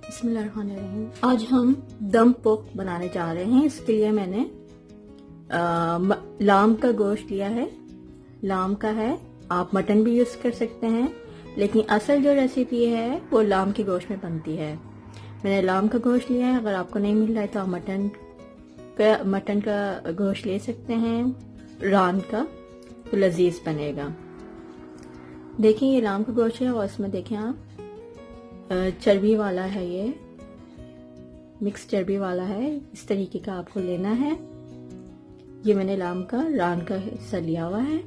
बिस्मिल्लाहिर्रहमानिर्रहीम। आज हम दम पोक बनाने जा रहे हैं। इसके लिए मैंने लाम का गोश्त लिया है। लाम का है, आप मटन भी यूज कर सकते हैं, लेकिन असल जो रेसिपी है वो लाम के गोश्त में बनती है। मैंने लाम का गोश्त लिया है। अगर आपको नहीं मिल रहा है तो आप मटन का गोश्त ले सकते हैं, रान का, तो लजीज बनेगा। देखिए ये लाम का गोश्त है और इसमें देखें आप चर्बी वाला है, ये मिक्स चर्बी वाला है। इस तरीके का आपको लेना है। ये मैंने लाम का रान का हिस्सा लिया हुआ है।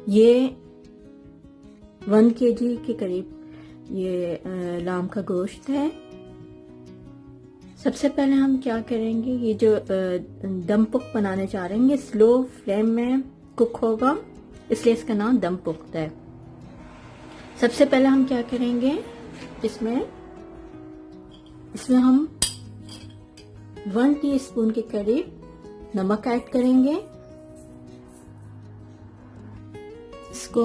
ये 1 kg के करीब ये लाम का गोश्त है। सबसे पहले हम क्या करेंगे, ये जो दम पुख्त बनाने जा रहे हैं, स्लो फ्लेम में कुक होगा, इसलिए इसका नाम दम पुख्त है। सबसे पहले हम क्या करेंगे, इसमें हम 1 टीस्पून के करीब नमक ऐड करेंगे। इसको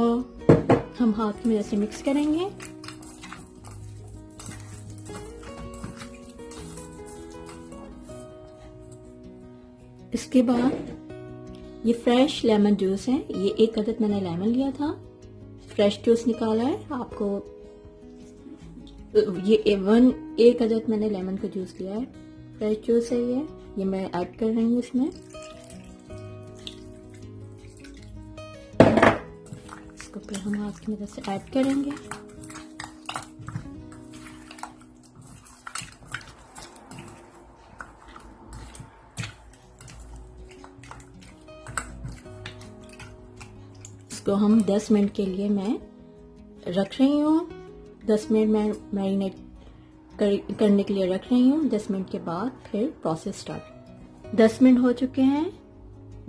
हम हाथ में ऐसे मिक्स करेंगे। इसके बाद ये फ्रेश लेमन जूस है। ये 1 अदद मैंने लेमन लिया था, फ्रेश जूस निकाला है। आपको ये 1 अदद मैंने लेमन का जूस लिया है, फ्रेश जूस है ये मैं ऐड कर रही हूँ इसमें। इसको फिर हम हाथ की मदद से ऐड करेंगे। इसको हम 10 मिनट के लिए मैं रख रही हूँ। 10 मिनट मैं मैरिनेट करने के लिए रख रही हूँ। 10 मिनट के बाद फिर प्रोसेस स्टार्ट। 10 मिनट हो चुके हैं।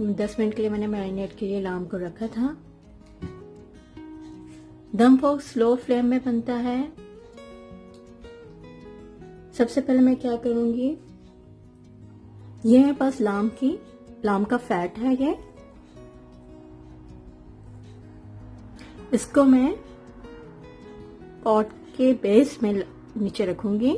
10 मिनट के लिए मैंने मैरिनेट के लिए लाम को रखा था। दम पोक स्लो फ्लेम में बनता है। सबसे पहले मैं क्या करूंगी, ये मेरे पास लाम का फैट है ये, इसको मैं पॉट के बेस में नीचे रखूंगी।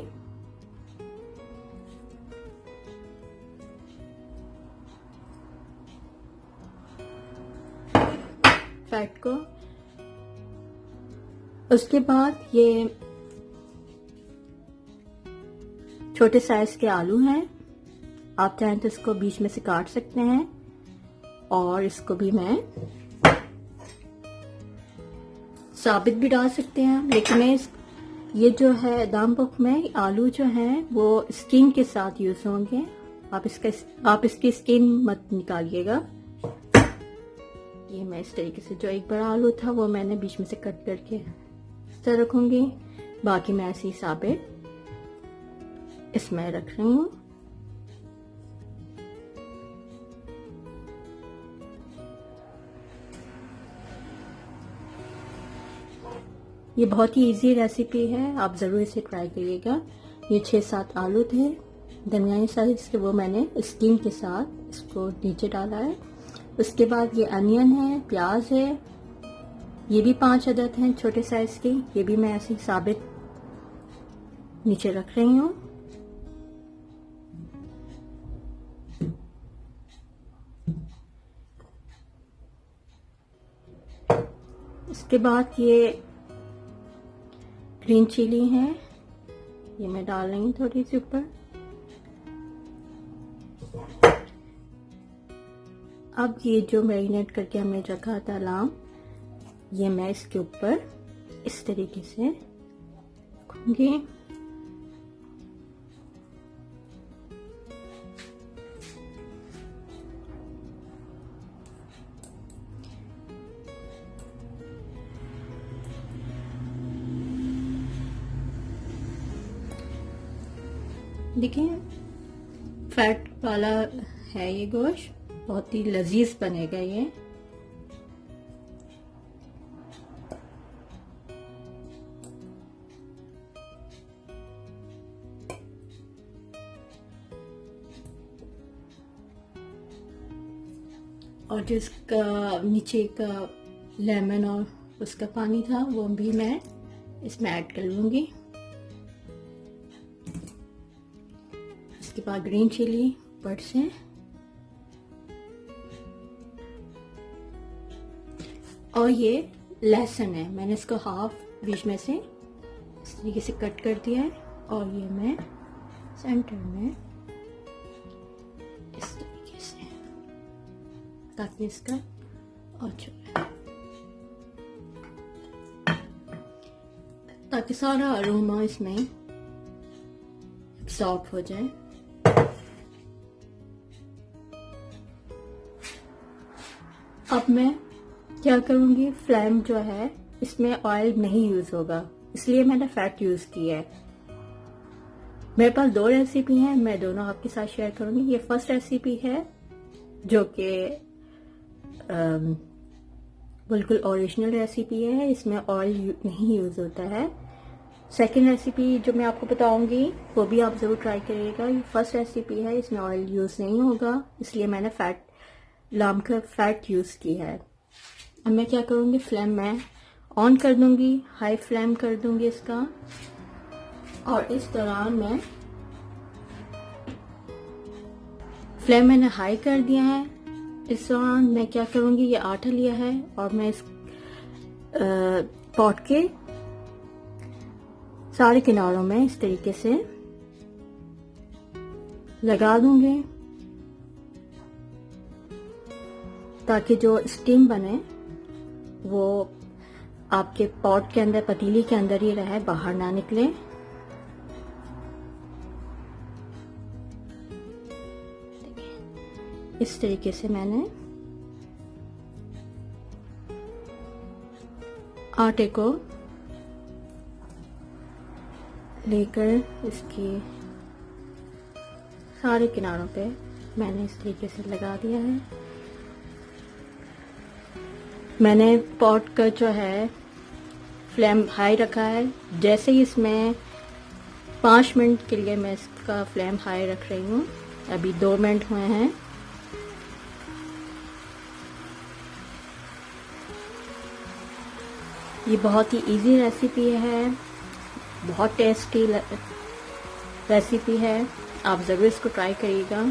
फैट को, उसके बाद ये छोटे साइज के आलू हैं। आप चाहें तो इसको बीच में से काट सकते हैं, और इसको भी मैं साबित भी डाल सकते हैं, लेकिन मैं ये जो है दम पोक में आलू जो हैं वो स्किन के साथ यूज होंगे। आप इसकी स्किन मत निकालिएगा। ये मैं इस तरीके से, जो एक बड़ा आलू था वो मैंने बीच में से कट करके इस तरह रखूंगी। बाकी मैं ऐसे ही साबित इसमें रख रही हूँ। ये बहुत ही इजी रेसिपी है, आप ज़रूर इसे ट्राई करिएगा। ये 6-7 आलू थे दरमियानी साइज के, वो मैंने स्किन के साथ इसको नीचे डाला है। उसके बाद ये अनियन है, प्याज है, ये भी 5 अदद हैं छोटे साइज के, ये भी मैं ऐसे साबित नीचे रख रही हूँ। इसके बाद ये ग्रीन चिली है, ये मैं डाल रही हूँ थोड़ी सी ऊपर। अब ये जो मैरिनेट करके हमने रखा था लाम, ये मैं इसके ऊपर इस तरीके से रखूंगी। देखिए फैट वाला है ये गोश्त, बहुत ही लजीज बनेगा ये। और जो इसका नीचे का लेमन और उसका पानी था वो भी मैं इसमें ऐड कर लूँगी। इसके बाद ग्रीन चिली ऊपर से, और ये लहसुन है, मैंने इसको हाफ बीच में से इस तरीके से कट कर दिया है, और ये मैं सेंटर में इस तरीके से, ताकि इसका ताकि सारा अरोमा इसमें एब्सॉर्ब हो जाए। अब मैं क्या करूंगी, फ्लेम जो है इसमें ऑयल नहीं यूज होगा, इसलिए मैंने फैट यूज किया है। मेरे पास 2 रेसिपी हैं, मैं दोनों आपके साथ शेयर करूंगी। ये फर्स्ट रेसिपी है जो कि बिल्कुल ओरिजिनल रेसिपी है, इसमें ऑयल नहीं यूज होता है। सेकंड रेसिपी जो मैं आपको बताऊंगी वो भी आप जरूर ट्राई करिएगा। ये फर्स्ट रेसिपी है, इसमें ऑयल यूज नहीं होगा, इसलिए मैंने लाम का फैट यूज की है। अब मैं क्या करूंगी, फ्लेम मैं ऑन कर दूंगी, हाई फ्लेम कर दूंगी इसका, और इस दौरान मैं फ्लेम मैंने हाई कर दिया है। इस दौरान मैं क्या करूंगी, ये आटा लिया है और मैं इस पॉट के सारे किनारों में इस तरीके से लगा दूंगी, ताकि जो स्टीम बने वो आपके पॉट के अंदर, पतीली के अंदर ही रहे, बाहर ना निकले। इस तरीके से मैंने आटे को लेकर इसके सारे किनारों पे मैंने इस तरीके से लगा दिया है। मैंने पॉट का जो है फ्लेम हाई रखा है। जैसे ही इसमें 5 मिनट के लिए मैं इसका फ्लेम हाई रख रही हूँ, अभी 2 मिनट हुए हैं। ये बहुत ही इजी रेसिपी है, बहुत टेस्टी रेसिपी है, आप ज़रूर इसको ट्राई करिएगा।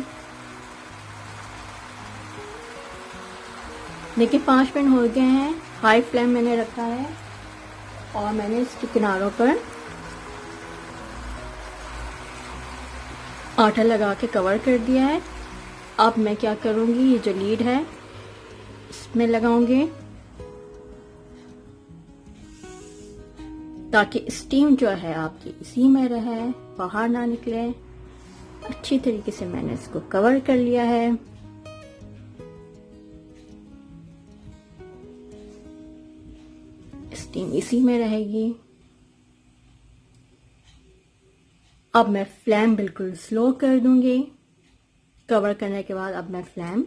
देखिए 5 मिनट हो गए हैं, हाई फ्लेम मैंने रखा है और मैंने इसके किनारों पर आटा लगा के कवर कर दिया है। अब मैं क्या करूंगी, ये जो लीड है इसमें लगाऊंगी, ताकि स्टीम जो है आपकी इसी में रहे, बाहर ना निकले। अच्छी तरीके से मैंने इसको कवर कर लिया है। स्टीम इसी में रहेगी। अब मैं फ्लेम बिल्कुल स्लो कर दूंगी। कवर करने के बाद अब मैं फ्लेम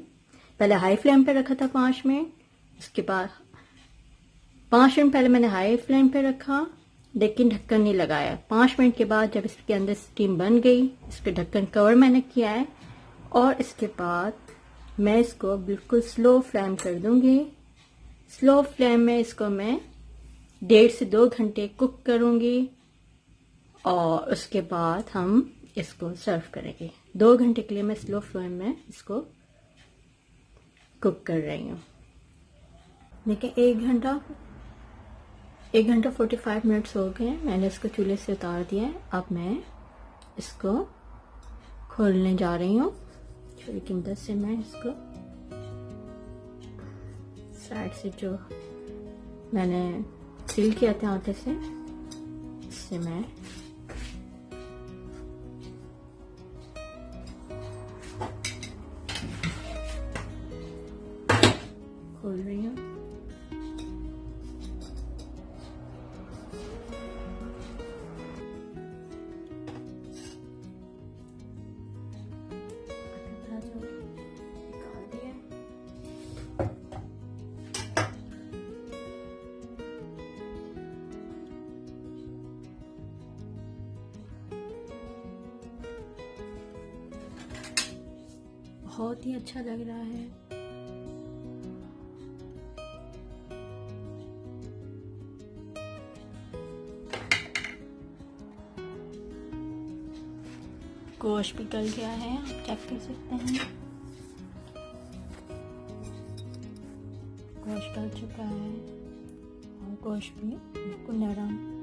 पहले हाई फ्लेम पे रखा था 5 मिनट, उसके बाद 5 मिनट पहले मैंने हाई फ्लेम पे रखा, लेकिन ढक्कन नहीं लगाया। 5 मिनट के बाद जब इसके अंदर स्टीम बन गई, इसके ढक्कन कवर मैंने किया है, और इसके बाद मैं इसको बिल्कुल स्लो फ्लेम कर दूंगी। स्लो फ्लेम में इसको मैं 1.5 से 2 घंटे कुक करूंगी, और उसके बाद हम इसको सर्व करेंगे। 2 घंटे के लिए मैं स्लो फ्लेम में इसको कुक कर रही हूँ। देखिए 1 घंटा 45 मिनट्स हो गए, मैंने इसको चूल्हे से उतार दिया है। अब मैं इसको खोलने जा रही हूँ। छुरी की मदद से मैं इसको साइड से जो मैंने सील किया था आटे से, इससे मैं खोल रही हूँ। बहुत ही अच्छा लग रहा है। गोश्त भी गल गया है, आप चेक कर सकते हैं। गोश्त गल चुका है और गोश्त भी बिल्कुल नरम